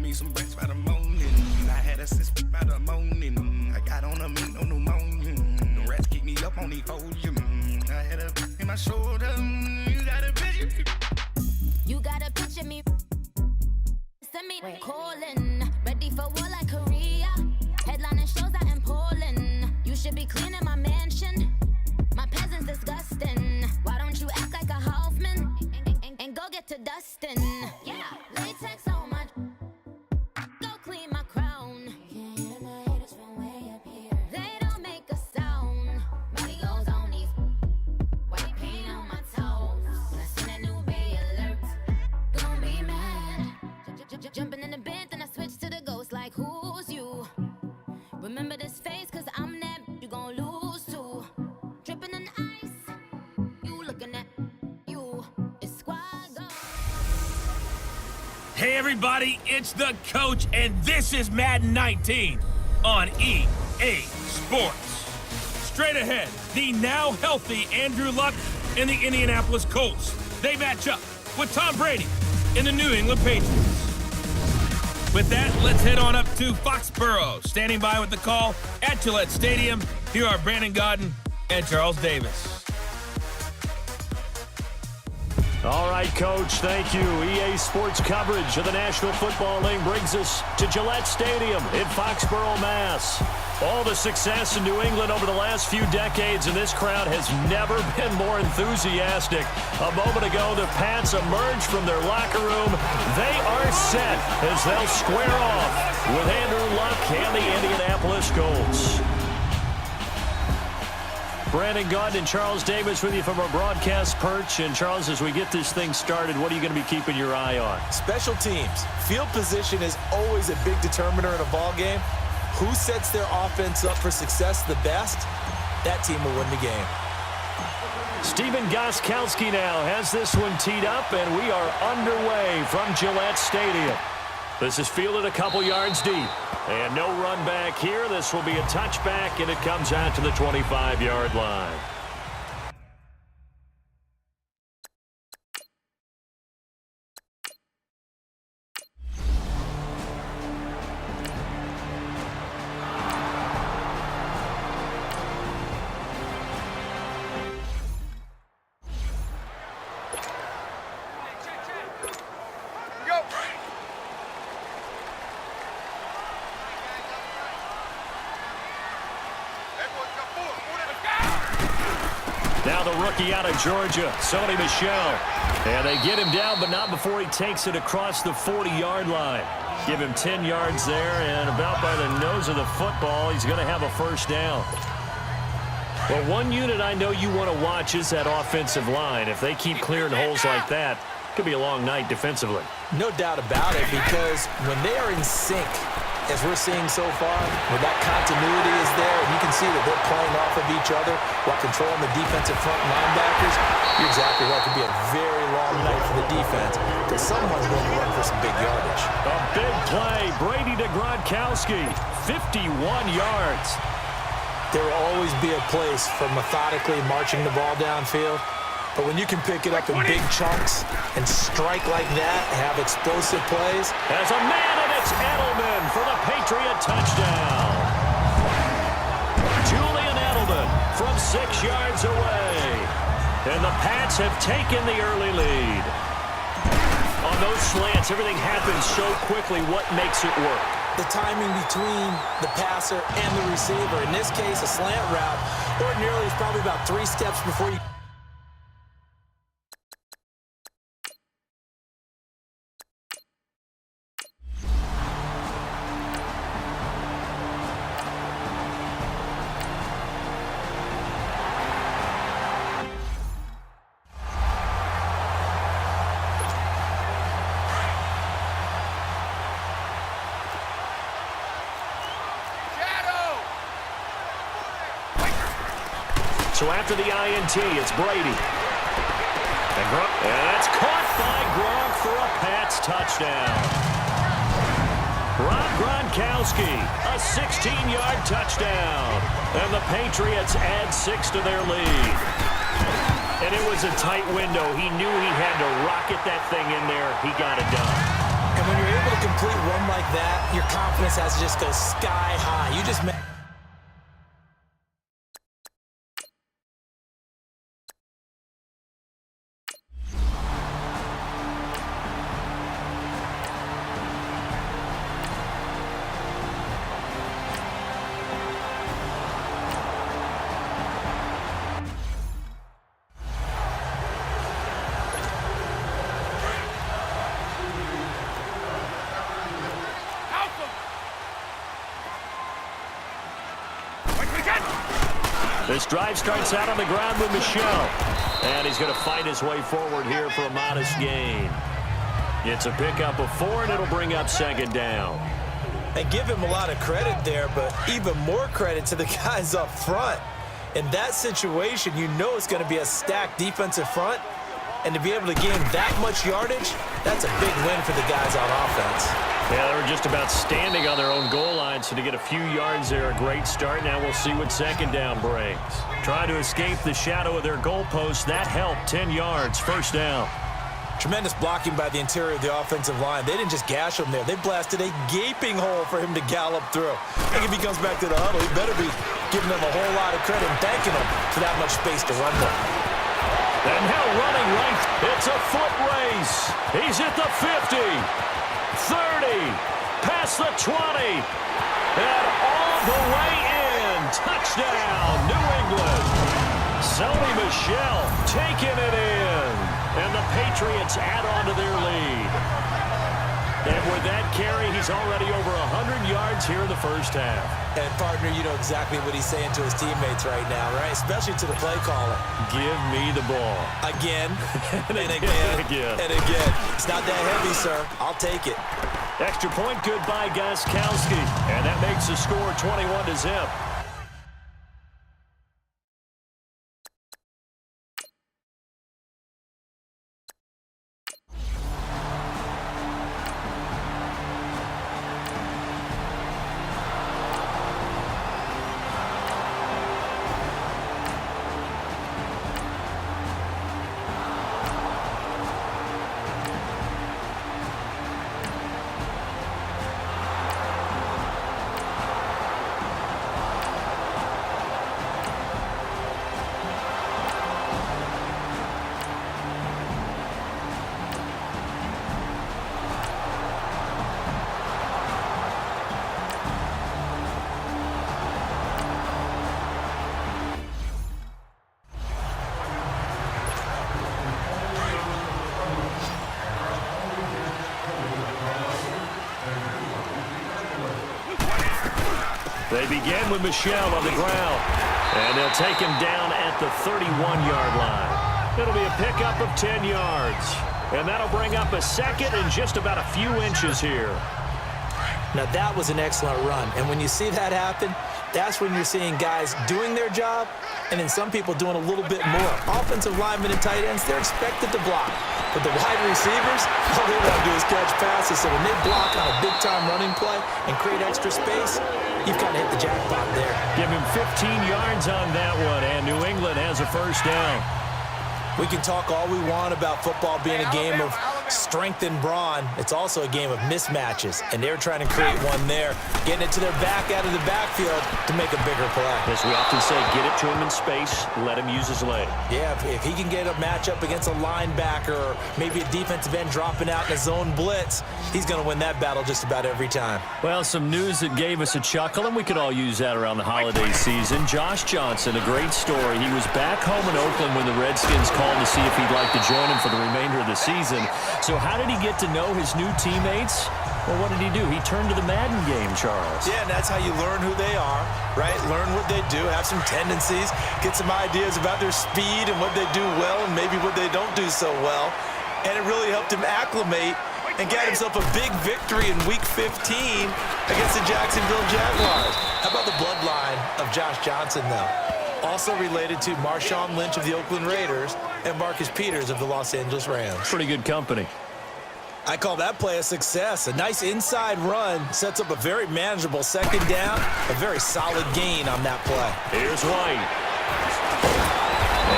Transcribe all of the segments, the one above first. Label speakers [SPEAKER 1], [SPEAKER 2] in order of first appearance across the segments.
[SPEAKER 1] me some breaks by the morning. I had a sip by the morning. I got on a meat, no pneumonia. The rats keep me up on the podium. I had a in my shoulder. You got a picture.
[SPEAKER 2] You got a picture me. Send me calling. Ready for war like Korea. Headlining shows out in Poland. You should be cleaning my mansion. My peasants disgusting. Why don't you act like a Hoffman and go get to dustin'? Yeah, latex on my. Go clean my crown. Can't hear my haters from way up here. They don't make a sound. Money goes on these. White paint on my toes. When I send a new bay alert, gonna be mad. Jumping in the bed, then I switch to the ghost like who's you? Remember this face, cause I'm that you gon' lose to. Dripping in ice, you looking at you. It's squad go.
[SPEAKER 3] Hey everybody, it's the coach, and this is Madden 19 on EA Sports. Straight ahead, the now healthy Andrew Luck and the Indianapolis Colts. They match up with Tom Brady and the New England Patriots. With that, let's head on up to Foxborough. Standing by with the call at Gillette Stadium, here are Brandon Gaudin and Charles Davis.
[SPEAKER 4] All right, Coach, thank you. EA Sports coverage of the National Football League brings us to Gillette Stadium in Foxborough, Mass. All the success in New England over the last few decades, and this crowd has never been more enthusiastic. A moment ago, the Pats emerged from their locker room. They are set as they'll square off with Andrew Luck and the Indianapolis Colts. Brandon Gaudin and Charles Davis with you from our broadcast perch. And Charles, as we get this thing started, what are you going to be keeping your eye on?
[SPEAKER 5] Special teams. Field position is always a big determiner in a ball game. Who sets their offense up for success the best, that team will win the game.
[SPEAKER 4] Steven Gostkowski now has this one teed up, and we are underway from Gillette Stadium. This is fielded a couple yards deep. And no run back here. This will be a touchback, and it comes out to the 25-yard line. Now the rookie out of Georgia, Sony Michel. And they get him down, but not before he takes it across the 40-yard line. Give him 10 yards there, and about by the nose of the football, he's going to have a first down. Well, one unit I know you want to watch is that offensive line. If they keep clearing holes like that, it could be a long night defensively.
[SPEAKER 5] No doubt about it, because when they are in sync, as we're seeing so far, where that continuity is there, and you can see that they're playing off of each other while controlling the defensive front linebackers, you're exactly right. It could be a very long night for the defense because someone's going to run for some big yardage.
[SPEAKER 4] A big play. Brady to Gronkowski, 51 yards.
[SPEAKER 5] There will always be a place for methodically marching the ball downfield, but when you can pick it up in big chunks and strike like that, have explosive plays.
[SPEAKER 4] As a man, and it's Edelman for the Patriot touchdown. Julian Edelman from 6 yards away. And the Pats have taken the early lead. On those slants, everything happens so quickly. What makes it work?
[SPEAKER 5] The timing between the passer and the receiver. In this case, a slant route ordinarily is probably about 3 steps before you...
[SPEAKER 4] So after the INT, it's Brady. And it's caught by Gronk for a Pats touchdown. Rob Gronkowski, a 16-yard touchdown. And the Patriots add 6 to their lead. And it was a tight window. He knew he had to rocket that thing in there. He got it done.
[SPEAKER 5] And when you're able to complete one like that, your confidence has to just go sky high. You just...
[SPEAKER 4] This drive starts out on the ground with Michel. And he's going to fight his way forward here for a modest gain. It's a pickup of 4, and it'll bring up second down.
[SPEAKER 5] And give him a lot of credit there, but even more credit to the guys up front. In that situation, you know it's going to be a stacked defensive front. And to be able to gain that much yardage, that's a big win for the guys on offense.
[SPEAKER 4] Yeah, they were just about standing on their own goal line, so to get a few yards there, a great start. Now we'll see what second down brings. Trying to escape the shadow of their goalpost. That helped. 10 yards, first down.
[SPEAKER 5] Tremendous blocking by the interior of the offensive line. They didn't just gash him there. They blasted a gaping hole for him to gallop through. I think if he comes back to the huddle, he better be giving them a whole lot of credit and thanking them for that much space to run with.
[SPEAKER 4] And now running right. It's a foot race. He's at the 50. 30, past the 20, and all the way in. Touchdown, New England. Sony Michel taking it in, and the Patriots add on to their lead. And with that carry, he's already over 100 yards here in the first half.
[SPEAKER 5] And, partner, you know exactly what he's saying to his teammates right now, right? Especially to the play caller.
[SPEAKER 4] Give me the ball.
[SPEAKER 5] Again, and again, and again. It's not that heavy, sir. I'll take it.
[SPEAKER 4] Extra point good by Gostkowski. And that makes the score 21-0. They begin with Michel on the ground, and they'll take him down at the 31-yard line. It'll be a pickup of 10 yards, and that'll bring up a second and just about a few inches here.
[SPEAKER 5] Now, that was an excellent run, and when you see that happen, that's when you're seeing guys doing their job and then some people doing a little bit more. Offensive linemen and tight ends, they're expected to block. But the wide receivers, all they want to do is catch passes. So when they block on a big-time running play and create extra space, you've kind of hit the jackpot there.
[SPEAKER 4] Give him 15 yards on that one, and New England has a first down.
[SPEAKER 5] We can talk all we want about football being a game of strength and brawn. It's also a game of mismatches, and they're trying to create one there, getting it to their back out of the backfield to make a bigger play.
[SPEAKER 4] As we often say, get it to him in space, let him use his leg.
[SPEAKER 5] Yeah, if he can get a matchup against a linebacker or maybe a defensive end dropping out in a zone blitz, he's going to win that battle just about every time.
[SPEAKER 4] Well, some news that gave us a chuckle, and we could all use that around the holiday season. Josh Johnson, a great story. He was back home in Oakland when the Redskins called to see if he'd like to join him for the remainder of the season. So how did he get to know his new teammates? Well, what did he do? He turned to the Madden game, Charles.
[SPEAKER 5] Yeah, and that's how you learn who they are, right? Learn what they do, have some tendencies, get some ideas about their speed and what they do well and maybe what they don't do so well. And it really helped him acclimate and get himself a big victory in Week 15 against the Jacksonville Jaguars. How about the bloodline of Josh Johnson, though? Also related to Marshawn Lynch of the Oakland Raiders and Marcus Peters of the Los Angeles Rams.
[SPEAKER 4] Pretty good company.
[SPEAKER 5] I call that play a success. A nice inside run sets up a very manageable second down, a very solid gain on that play.
[SPEAKER 4] Here's White.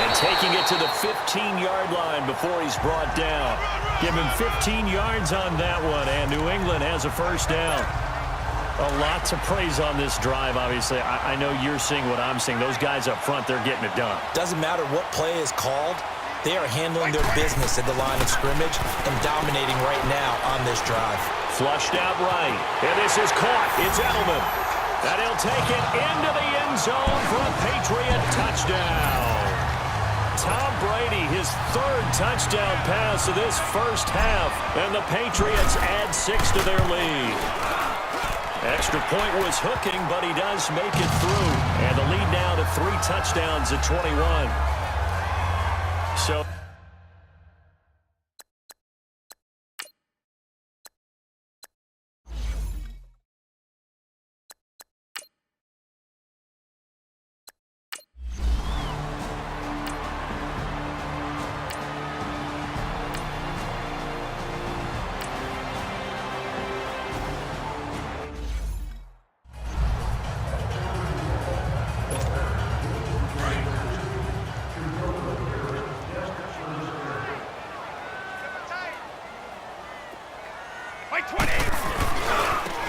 [SPEAKER 4] And And taking it to the 15-yard line before he's brought down. Give him 15 yards on that one, and New England has a first down. A lot to praise on this drive, obviously. I know you're seeing what I'm seeing. Those guys up front, they're getting it done.
[SPEAKER 5] Doesn't matter what play is called. They are handling their business at the line of scrimmage and dominating right now on this drive.
[SPEAKER 4] Flushed out right. And this is caught. It's Edelman. And he'll take it into the end zone for a Patriot touchdown. Tom Brady, his third touchdown pass of this first half. And the Patriots add 6 to their lead. Extra point was hooking, but he does make it through. And the lead now to 3 touchdowns at 21. So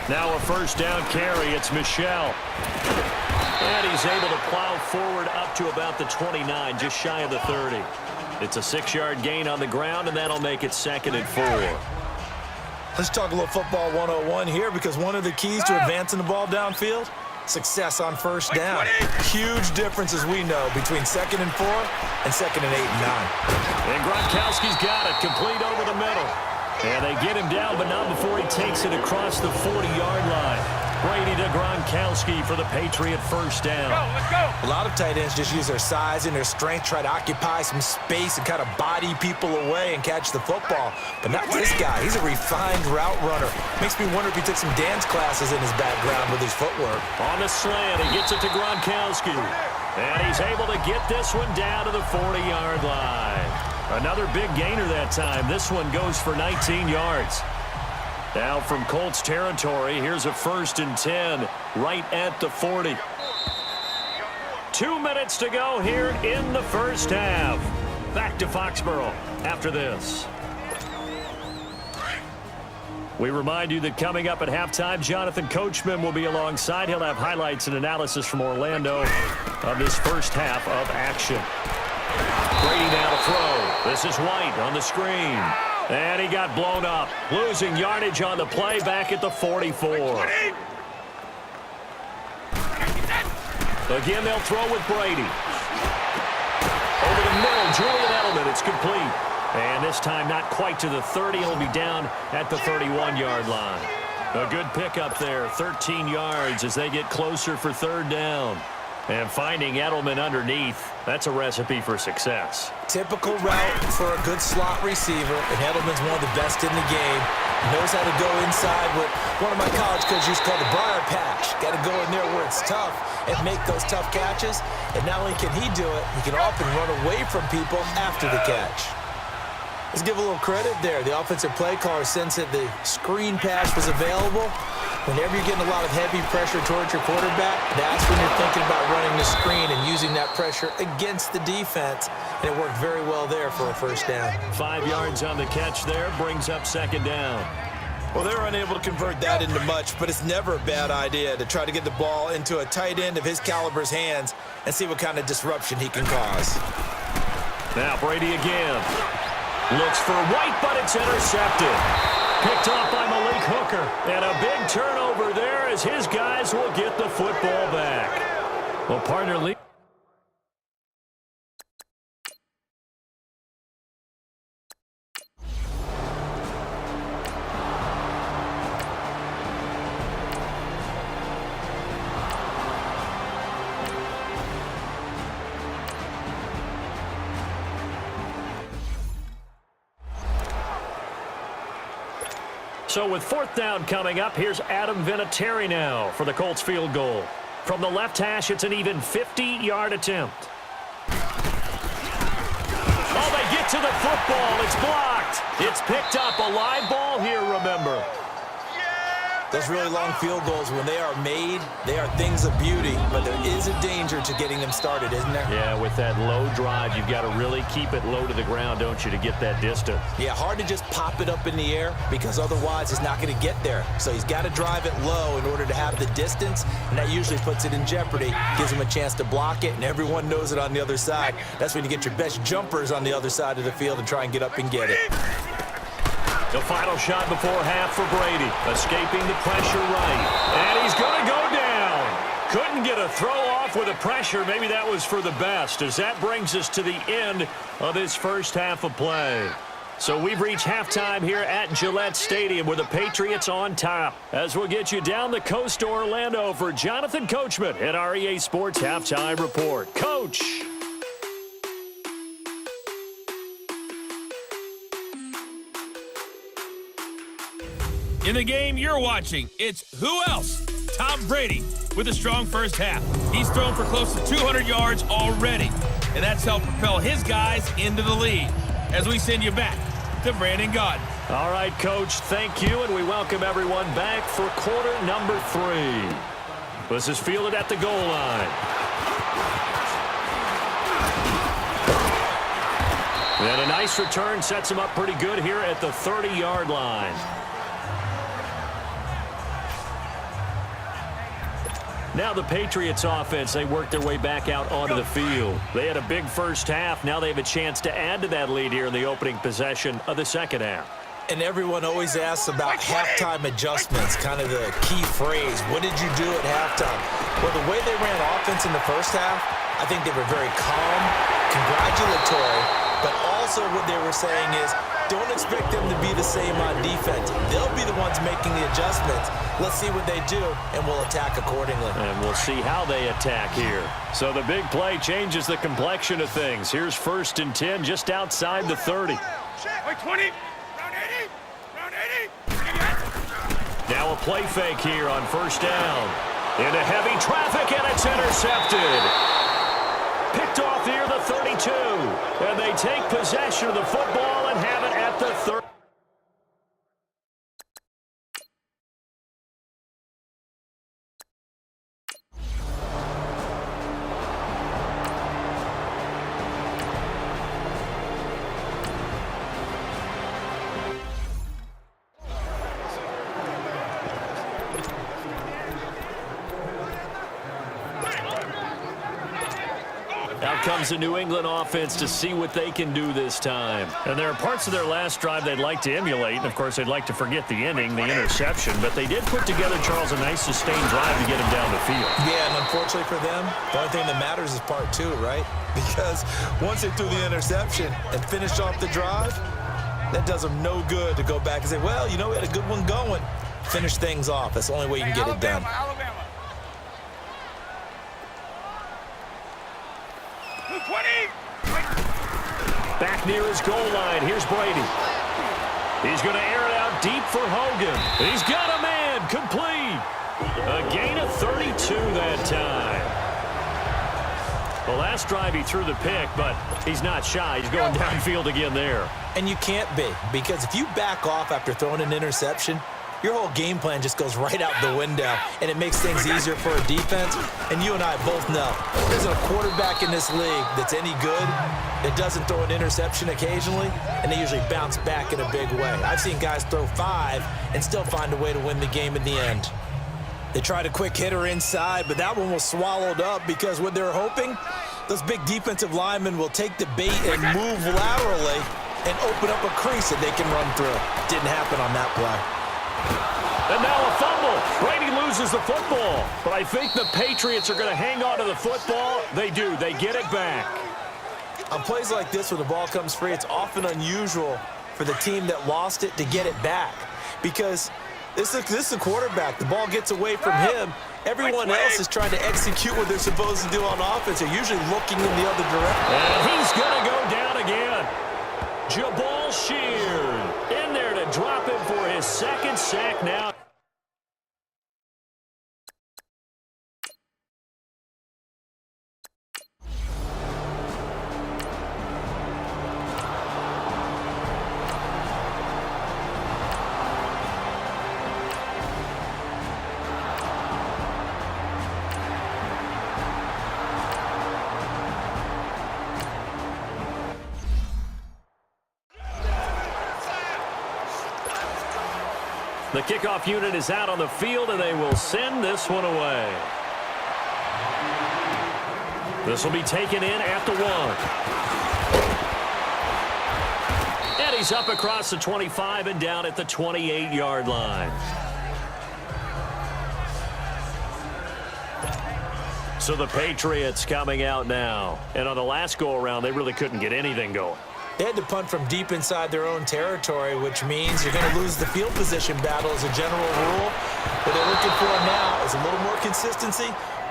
[SPEAKER 4] now a first down carry. It's Michel. And he's able to plow forward up to about the 29, just shy of the 30. It's a 6-yard gain on the ground, and that'll make it 2nd and 4.
[SPEAKER 5] Let's talk a little football 101 here, because one of the keys to advancing the ball downfield, success on first down. Huge difference, as we know, between 2nd and 4 and 2nd and 8 and 9.
[SPEAKER 4] And Gronkowski's got it, complete over the middle. And they get him down, but not before he takes it across the 40-yard line. Brady to Gronkowski for the Patriot first down.
[SPEAKER 5] Let's go. A lot of tight ends just use their size and their strength, try to occupy some space and kind of body people away and catch the football. But not this guy. He's a refined route runner. Makes me wonder if he took some dance classes in his background with his footwork.
[SPEAKER 4] On the slant, he gets it to Gronkowski. And he's able to get this one down to the 40-yard line. Another big gainer that time. This one goes for 19 yards. Now from Colts territory, here's a 1st and 10 right at the 40. 2 minutes to go here in the first half. Back to Foxborough after this. We remind you that coming up at halftime, Jonathan Coachman will be alongside. He'll have highlights and analysis from Orlando of this first half of action. Brady now to throw. This is White on the screen. And he got blown up. Losing yardage on the play back at the 44. Again, they'll throw with Brady. Over the middle, Julian Edelman. It's complete. And this time not quite to the 30. It'll be down at the 31-yard line. A good pickup there. 13 yards as they get closer for 3rd down. And finding Edelman underneath, that's a recipe for success.
[SPEAKER 5] Typical route for a good slot receiver, and Edelman's one of the best in the game. He knows how to go inside what one of my college coaches used to call the briar patch. Got to go in there where it's tough and make those tough catches. And not only can he do it, he can often run away from people after the catch. Let's give a little credit there. The offensive play caller sensed that the screen pass was available. Whenever you're getting a lot of heavy pressure towards your quarterback, that's when you're thinking about running the screen and using that pressure against the defense. And it worked very well there for a first down.
[SPEAKER 4] 5 yards on the catch there, brings up 2nd down.
[SPEAKER 5] Well, they were unable to convert that into much, but it's never a bad idea to try to get the ball into a tight end of his caliber's hands and see what kind of disruption he can cause.
[SPEAKER 4] Now Brady again. Looks for White, but it's intercepted. Picked off by Malik Hooker. And a big turnover there as his guys will get the football back. Well, partner Lee. So with 4th down coming up, here's Adam Vinatieri now for the Colts field goal. From the left hash, it's an even 50-yard attempt. Oh, they get to the football. It's blocked. It's picked up. A live ball here, remember.
[SPEAKER 5] Those really long field goals, when they are made, they are things of beauty, but there is a danger to getting them started, isn't there?
[SPEAKER 4] Yeah, with that low drive, you've got to really keep it low to the ground, don't you, to get that distance.
[SPEAKER 5] Yeah, hard to just pop it up in the air because otherwise it's not going to get there. So he's got to drive it low in order to have the distance, and that usually puts it in jeopardy, gives him a chance to block it, and everyone knows it on the other side. That's when you get your best jumpers on the other side of the field and try and get up and get it.
[SPEAKER 4] The final shot before half for Brady. Escaping the pressure right. And he's going to go down. Couldn't get a throw off with the pressure. Maybe that was for the best, as that brings us to the end of this first half of play. So we've reached halftime here at Gillette Stadium with the Patriots on top. As we'll get you down the coast to Orlando for Jonathan Coachman at our EA Sports Halftime Report. Coach.
[SPEAKER 3] In the game you're watching, it's who else? Tom Brady with a strong first half. He's thrown for close to 200 yards already, and that's helped propel his guys into the lead. As we send you back to Brandon Gaudin.
[SPEAKER 4] All right, Coach, thank you, and we welcome everyone back for quarter number 3. This is fielded at the goal line. And a nice return sets him up pretty good here at the 30-yard line. Now the Patriots offense, they work their way back out onto the field. They had a big first half. Now they have a chance to add to that lead here in the opening possession of the second half.
[SPEAKER 5] And everyone always asks about halftime adjustments, kind of the key phrase. What did you do at halftime? Well, the way they ran offense in the first half, I think they were very calm, congratulatory, but also what they were saying is, don't expect them to be the same on defense. They'll be the ones making the adjustments. Let's see what they do, and we'll attack accordingly.
[SPEAKER 4] And we'll see how they attack here. So the big play changes the complexion of things. Here's 1st and 10 just outside the 30.
[SPEAKER 1] 20, round 80, round 80.
[SPEAKER 4] Now a play fake here on 1st down. Into heavy traffic, and it's intercepted. Picked off near the 32. And they take possession of the football and have it at the 30. Out comes the New England offense to see what they can do this time. And there are parts of their last drive they'd like to emulate. And, of course, they'd like to forget the ending, the interception. But they did put together, Charles, a nice sustained drive to get him down the field.
[SPEAKER 5] Yeah, and unfortunately for them, the only thing that matters is part 2, right? Because once they threw the interception and finished off the drive, that does them no good to go back and say, well, you know, we had a good one going. Finish things off. That's the only way you can get it done.
[SPEAKER 1] Alabama. 20.
[SPEAKER 4] Back near his goal line. Here's Brady. He's going to air it out deep for Hogan. He's got a man. Complete. A gain of 32 that time. The last drive he threw the pick, but he's not shy. He's going downfield again there.
[SPEAKER 5] And you can't be, because if you back off after throwing an interception, your whole game plan just goes right out the window, and it makes things easier for a defense. And you and I both know there's a quarterback in this league that's any good that doesn't throw an interception occasionally, and they usually bounce back in a big way. I've seen guys throw 5 and still find a way to win the game in the end. They tried a quick hitter inside, but that one was swallowed up because what they're hoping, those big defensive linemen will take the bait and move laterally and open up a crease that they can run through. Didn't happen on that play.
[SPEAKER 4] And now a fumble. Brady loses the football. But I think the Patriots are going to hang on to the football. They do. They get it back.
[SPEAKER 5] On plays like this where the ball comes free, it's often unusual for the team that lost it to get it back. Because this is a quarterback. The ball gets away from him. Everyone else is trying to execute what they're supposed to do on offense. They're usually looking in the other direction.
[SPEAKER 4] And he's going to go down again. Jabal Sheard in there to drop him for his 2nd sack now. The kickoff unit is out on the field, and they will send this one away. This will be taken in at the 1. And he's up across the 25 and down at the 28-yard line. So the Patriots coming out now. And on the last go-around, they really couldn't get anything going.
[SPEAKER 5] They had to punt from deep inside their own territory, which means you're going to lose the field position battle as a general rule. What they're looking for now is a little more consistency,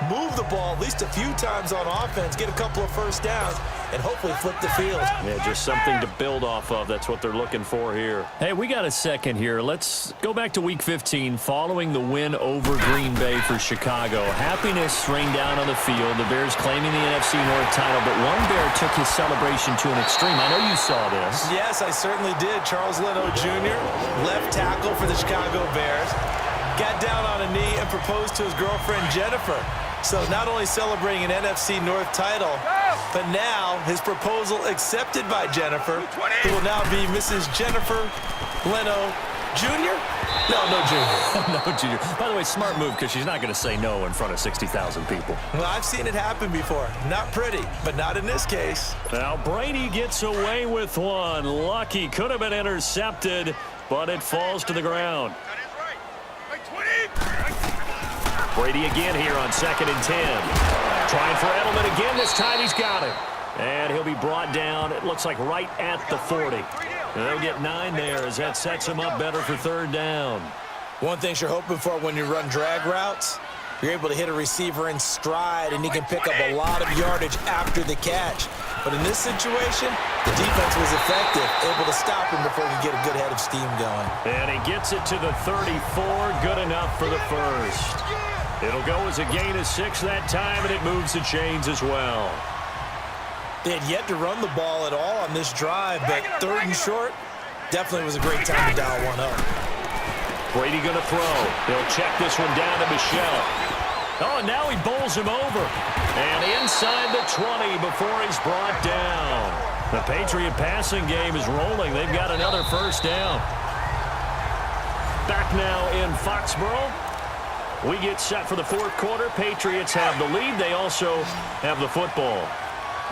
[SPEAKER 5] move the ball at least a few times on offense, get a couple of first downs, and hopefully flip the field.
[SPEAKER 4] Yeah, just something to build off of. That's what they're looking for here. Hey, we got a second here. Let's go back to Week 15 following the win over Green Bay for Chicago. Happiness rained down on the field. The Bears claiming the NFC North title, but one Bear took his celebration to an extreme. I know you saw this.
[SPEAKER 5] Yes, I certainly did. Charles Leno Jr., left tackle for the Chicago Bears, got down on a knee and proposed to his girlfriend Jennifer. So not only celebrating an NFC North title, but now his proposal accepted by Jennifer, who will now be Mrs. Jennifer Leno Jr.? No Jr.
[SPEAKER 4] No, Junior. By the way, smart move because she's not going to say no in front of 60,000 people.
[SPEAKER 5] Well, I've seen it happen before. Not pretty, but not in this case.
[SPEAKER 4] Now Brady gets away with one. Lucky, could have been intercepted, but it falls to the ground. Brady again here on 2nd and 10. Trying for Edelman again. This time he's got it. And he'll be brought down, it looks like right at the 40. And they'll get 9 there as that sets him up better for 3rd down.
[SPEAKER 5] One thing you're hoping for when you run drag routes, you're able to hit a receiver in stride, and he can pick up a lot of yardage after the catch. But in this situation, the defense was effective, able to stop him before he could get a good head of steam going.
[SPEAKER 4] And he gets it to the 34, good enough for the first. It'll go as a gain of 6 that time, and it moves the chains as well.
[SPEAKER 5] They had yet to run the ball at all on this drive, but 3rd and short definitely was a great time to dial one up.
[SPEAKER 4] Brady going to throw. He'll check this one down to Michelle. Oh, and now he bowls him over. And inside the 20 before he's brought down. The Patriot passing game is rolling. They've got another first down. Back now in Foxborough. We get set for the 4th quarter. Patriots have the lead. They also have the football.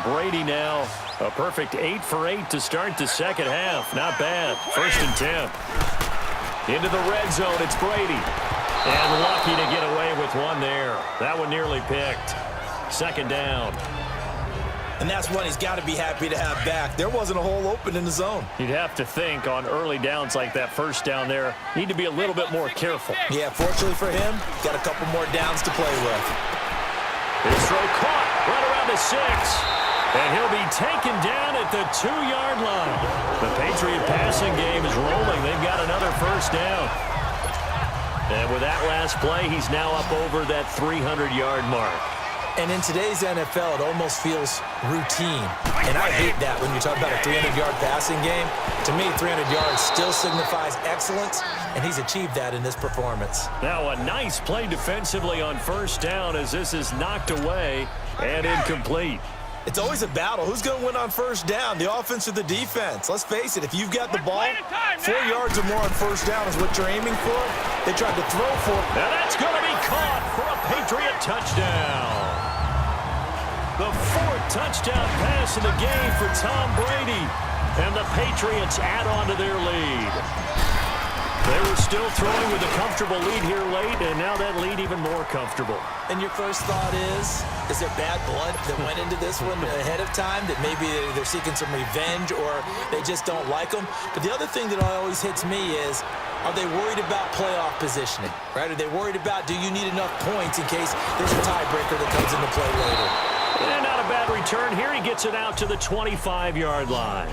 [SPEAKER 4] Brady now a perfect 8 for 8 to start the second half. Not bad. 1st and 10. Into the red zone. It's Brady. And lucky to get away with one there. That one nearly picked. 2nd down.
[SPEAKER 5] And that's one he's got to be happy to have back. There wasn't a hole open in the zone.
[SPEAKER 4] You'd have to think on early downs like that, first down there, need to be a little bit more careful.
[SPEAKER 5] Yeah, fortunately for him, got a couple more downs to play with.
[SPEAKER 4] His throw caught right around the 6. And he'll be taken down at the 2-yard line. The Patriot passing game is rolling. They've got another first down. And with that last play, he's now up over that 300-yard mark.
[SPEAKER 5] And in today's NFL, it almost feels routine. And I hate that when you talk about a 300-yard passing game. To me, 300 yards still signifies excellence, and he's achieved that in this performance.
[SPEAKER 4] Now a nice play defensively on first down as this is knocked away and incomplete.
[SPEAKER 5] It's always a battle. Who's going to win on first down, the offense or the defense? Let's face it, if you've got the ball, 4 yards or more on first down is what you're aiming for. They tried to throw for it.
[SPEAKER 4] And that's going to be caught for a Patriot touchdown. The 4th touchdown pass of the game for Tom Brady. And the Patriots add on to their lead. They were still throwing with a comfortable lead here late, and now that lead even more comfortable.
[SPEAKER 5] And your first thought is there bad blood that went into this one ahead of time, that maybe they're seeking some revenge or they just don't like them? But the other thing that always hits me is, are they worried about playoff positioning? Right? Are they worried about, do you need enough points in case there's a tiebreaker that comes into play later?
[SPEAKER 4] And not a bad return here. He gets it out to the 25-yard line.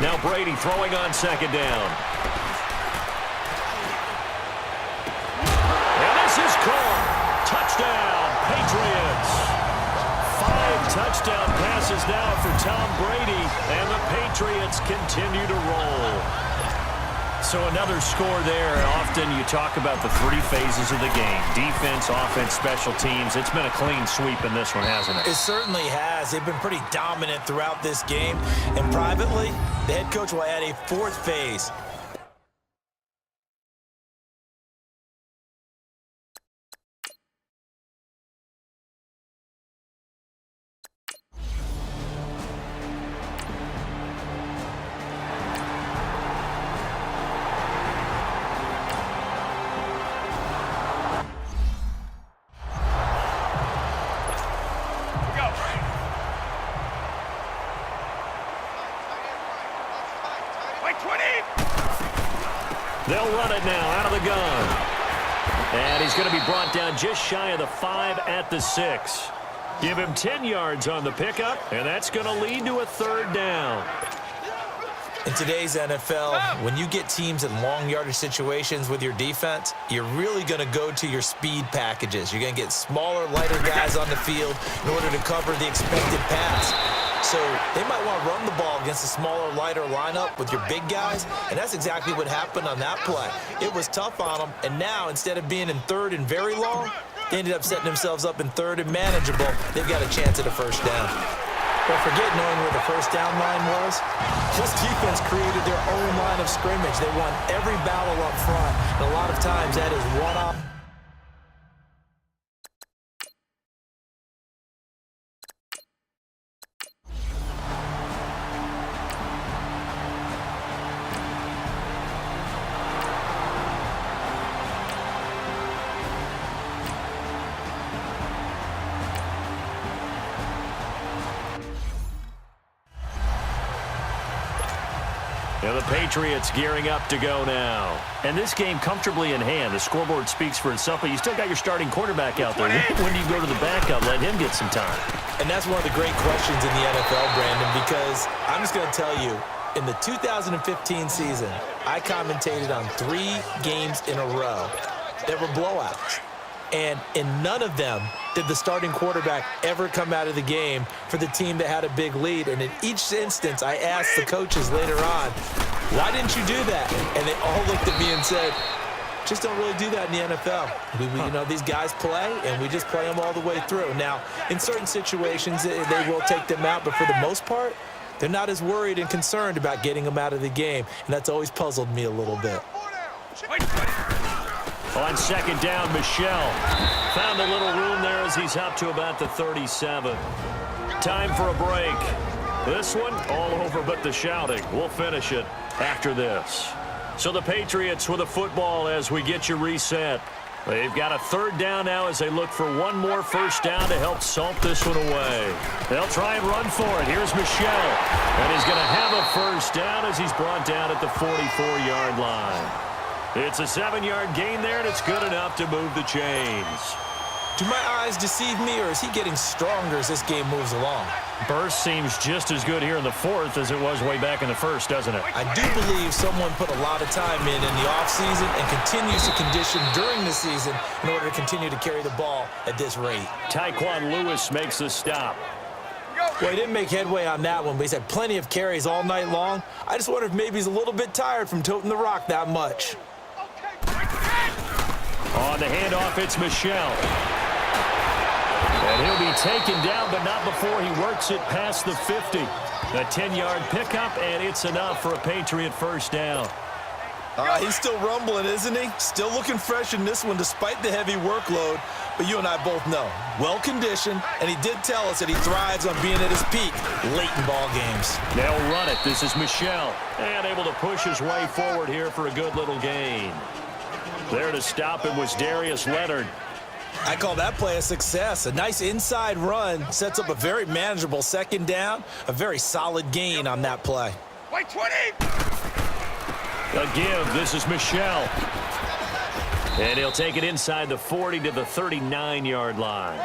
[SPEAKER 4] Now Brady throwing on second down. And this is caught. Touchdown, Patriots. 5 touchdown passes now for Tom Brady, and the Patriots continue to roll. So another score there. Often you talk about the 3 phases of the game: defense, offense, special teams. It's been a clean sweep in this one, hasn't it?
[SPEAKER 5] It certainly has. They've been pretty dominant throughout this game. And privately, the head coach will add a 4th phase.
[SPEAKER 4] They'll run it now out of the gun. And he's going to be brought down just shy of the 5 at the 6. Give him 10 yards on the pickup, and that's going to lead to a 3rd down.
[SPEAKER 5] In today's NFL, when you get teams in long yardage situations with your defense, you're really going to go to your speed packages. You're going to get smaller, lighter guys on the field in order to cover the expected pass. So they might want to run the ball against a smaller, lighter lineup with your big guys, and that's exactly what happened on that play. It was tough on them, and now instead of being in 3rd and very long, they ended up setting themselves up in 3rd and manageable. They've got a chance at a 1st down. But forget knowing where the 1st down line was. This defense created their own line of scrimmage. They won every battle up front, and a lot of times that is one-off.
[SPEAKER 4] And the Patriots gearing up to go now. And this game comfortably in hand. The scoreboard speaks for itself, but you still got your starting quarterback out there. When do you go to the backup, let him get some time?
[SPEAKER 5] And that's one of the great questions in the NFL, Brandon, because I'm just going to tell you, in the 2015 season, I commentated on 3 games in a row that were blowouts. And in none of them did the starting quarterback ever come out of the game for the team that had a big lead. And in each instance, I asked the coaches later on, why didn't you do that? And they all looked at me and said, just don't really do that in the NFL. You know, these guys play, and we just play them all the way through. Now, in certain situations, they will take them out, but for the most part, they're not as worried and concerned about getting them out of the game. And that's always puzzled me a little bit.
[SPEAKER 4] On second down, Michel found a little room there as he's up to about the 37. Time for a break. This one all over but the shouting. We'll finish it after this. So the Patriots with a football as we get you reset. They've got a 3rd down now as they look for one more 1st down to help salt this one away. They'll try and run for it. Here's Michel. And he's going to have a 1st down as he's brought down at the 44-yard line. It's a 7-yard gain there, and it's good enough to move the chains.
[SPEAKER 5] Do my eyes deceive me, or is he getting stronger as this game moves along?
[SPEAKER 4] Burst seems just as good here in the 4th as it was way back in the 1st, doesn't it?
[SPEAKER 5] I do believe someone put a lot of time in the offseason and continues to condition during the season in order to continue to carry the ball at this rate.
[SPEAKER 4] Tyquan Lewis makes the stop.
[SPEAKER 5] Well, he didn't make headway on that one, but he's had plenty of carries all night long. I just wonder if maybe he's a little bit tired from toting the rock that much.
[SPEAKER 4] On the handoff, it's Michel. And he'll be taken down, but not before he works it past the 50. A 10-yard pickup, and it's enough for a Patriot 1st down.
[SPEAKER 5] He's still rumbling, isn't he? Still looking fresh in this one despite the heavy workload. But you and I both know, well-conditioned, and he did tell us that he thrives on being at his peak late in ball games.
[SPEAKER 4] They'll run it. This is Michel. And able to push his way forward here for a good little gain. There to stop him was Darius Leonard.
[SPEAKER 5] I call that play a success. A nice inside run sets up a very manageable 2nd down. A very solid gain on that play.
[SPEAKER 1] White 20!
[SPEAKER 4] A give. This is Michel. And he'll take it inside the 40 to the 39-yard line.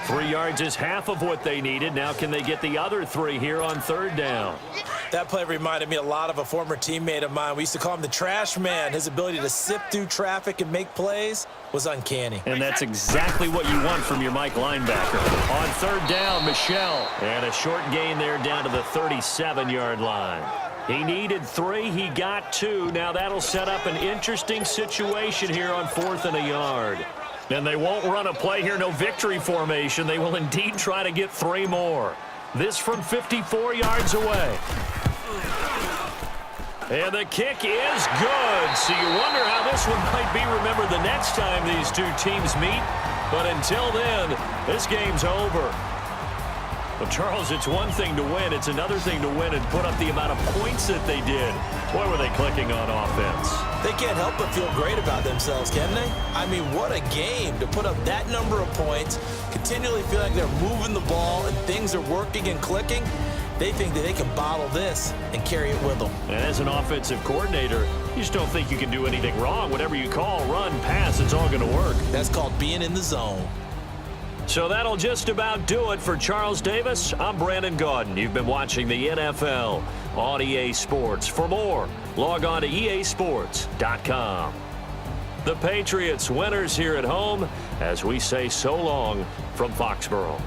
[SPEAKER 4] 3 yards is half of what they needed. Now can they get the other 3 here on 3rd down?
[SPEAKER 5] That play reminded me a lot of a former teammate of mine. We used to call him the trash man. His ability to sift through traffic and make plays was uncanny.
[SPEAKER 4] And that's exactly what you want from your Mike linebacker. On third down, Michel. And a short gain there down to the 37-yard line. He needed 3. He got 2. Now that'll set up an interesting situation here on 4th and a yard. And they won't run a play here, no victory formation. They will indeed try to get 3 more. This from 54 yards away. And the kick is good. So you wonder how this one might be remembered the next time these two teams meet. But until then, this game's over. Well, Charles, it's one thing to win. It's another thing to win and put up the amount of points that they did. Boy, were they clicking on offense.
[SPEAKER 5] They can't help but feel great about themselves, can they? I mean, what a game to put up that number of points, continually feel like they're moving the ball and things are working and clicking. They think that they can bottle this and carry it with them.
[SPEAKER 4] And as an offensive coordinator, you just don't think you can do anything wrong. Whatever you call, run, pass, it's all going to work.
[SPEAKER 5] That's called being in the zone.
[SPEAKER 4] So that'll just about do it for Charles Davis. I'm Brandon Gaudin. You've been watching the NFL on EA Sports. For more, log on to easports.com. The Patriots winners here at home as we say so long from Foxborough.